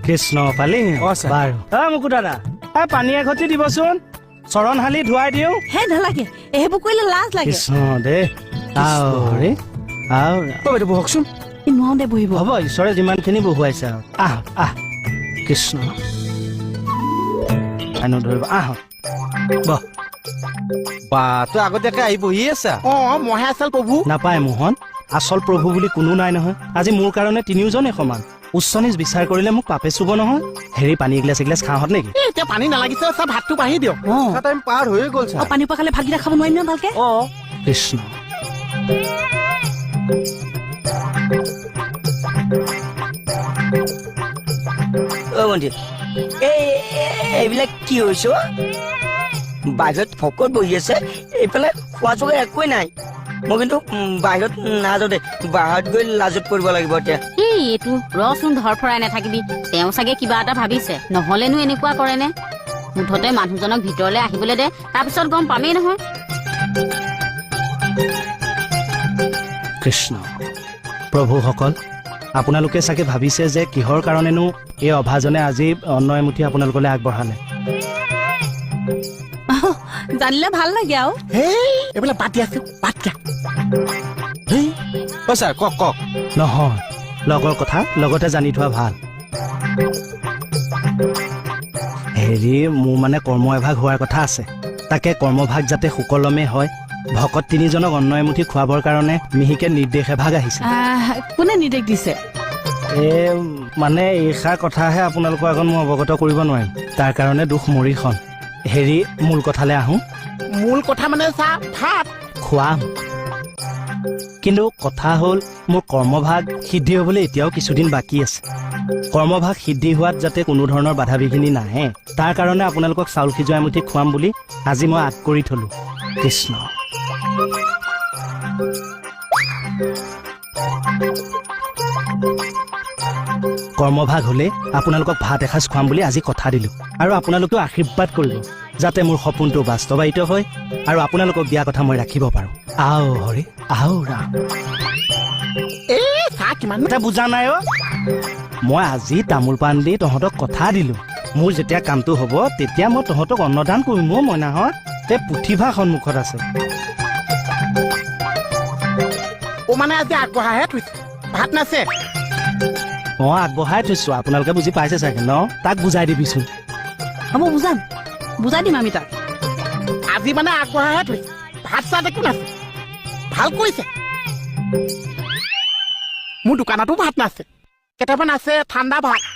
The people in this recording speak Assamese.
কৃষ্ণ পালি বাৰু মুকু দাদা পানী এঘটি দিবচোন চৰণ হালি ধুৱাই দিওঁ হে নালাগে এইবোৰ কৰিলে লাজ লাগে কৃষ্ণ দে হৰি বাইদেউ বহকচোন নোৱাৰো দে বহিব হ'ব ঈশ্বৰে যিমানখিনি বহুৱাইছে আৰু আহ কৃষ্ণ ধৰিব বহ বা তই আগতীয়াকে আহি বহি আছা মইহে আচল প্ৰভু নাপায় মোহন আচল প্ৰভু বুলি কোনো নাই নহয় আজি মোৰ কাৰণে তিনিওজনে সমান উচ্চ নিজ বিচাৰ কৰিলে মোক পাপে চুব নহয় হেৰি পানী এগিলাচ এগিলাচ খাওঁহত নেকি এতিয়া পানী নালাগিছে চা ভাতটো বাঢ়ি দিয়ক টাইম পাৰ হৈ গ'ল চা পানী পোৱা খালে ভাতকেইটা খাব নোৱাৰিম ন ভালকে কৃষ্ণ এইবিলাক কি হৈছে বাহিৰত ভকত বহি আছে এইফালে খোৱা চোৱা একোৱেই নাই মই কিন্তু বাহিৰত নাযাওঁ দে বাহিৰত গৈ লাজত কৰিব লাগিব এতিয়া এইটো ৰচোন ধৰফৰাই নাথাকিবি তেওঁ চাগে কিবা এটা ভাবিছে নহলেনো এনেকুৱা কৰে নে মুঠতে মানুহজনক ভিতৰলৈ আহিবলৈ দে তাৰপিছত গম পামেই নহয় কৃষ্ণ প্ৰভুসকল আপোনালোকে চাগে ভাবিছে যে কিহৰ কাৰণেনো এই অভাজনে আজি অন্ন এমুঠি আপোনালোকলৈ আগবঢ়ালে জানিলে ভাল লাগে আৰু এইবিলাক পাতি আছে পাত ছাৰ কওক নহয় লগৰ কথা লগতে জানি থোৱা ভাল হেৰি মোৰ মানে কৰ্ম এভাগ হোৱাৰ কথা আছে তাকে কৰ্মভাগ যাতে সুকলমে হয় ভকত তিনিজনক অন্ন এমুঠি খুৱাবৰ কাৰণে মিহিকে নিৰ্দেশ এভাগ আহিছে কোনে নিৰ্দেশ দিছে মানে এইষাৰ কথাহে আপোনালোকৰ আগত মই অৱগত কৰিব নোৱাৰিম তাৰ কাৰণে দুখ মৰিখন হেৰি মূল কথালৈ আহোঁ মূল কথা মানে চা ভাত খুৱাম কিন্তু কথা হ'ল মোৰ কৰ্মভাগ সিদ্ধি হ'বলৈ এতিয়াও কিছুদিন বাকী আছে কৰ্মভাগ সিদ্ধি হোৱাত যাতে কোনো ধৰণৰ বাধা বিঘিনি নাহে তাৰ কাৰণে আপোনালোকক চাউল সিজোৱা এমুঠি খুৱাম বুলি আজি মই আগ কৰি থলো কৃষ্ণ কৰ্মভাগ হ'লে আপোনালোকক ভাত এসাঁজ খুৱাম বুলি আজি কথা দিলো আৰু আপোনালোকেও আশীৰ্বাদ কৰিব যাতে মোৰ সপোনটো বাস্তৱায়িত হয় আৰু আপোনালোকক দিয়া কথা মই ৰাখিব পাৰো আও হৰি আও ৰাম কিমান বুজা নাই মই আজি তামোল পাণ দি তহঁতক কথা দিলো মোৰ যেতিয়া কামটো হ'ব তেতিয়া মই তহঁতক অন্নদান কৰিম মইনাহঁত তে পুথিভা সন্মুখত আছে মানে আজি আগবঢ়াহে থৈছে ভাত নাছে মই আগবঢ়াই থৈছো আপোনালোকে বুজি পাইছে চাগে ন তাক বুজাই দিবিচোন হ'ব বুজাই দিম আমি তাক আজি মানে আগবঢ়াহে থৈছে ভাত চাত একো নাছে ভাল কৰিছে মোৰ দোকানতো ভাত নাছে কেতিয়াবা নাছে ঠাণ্ডা ভাত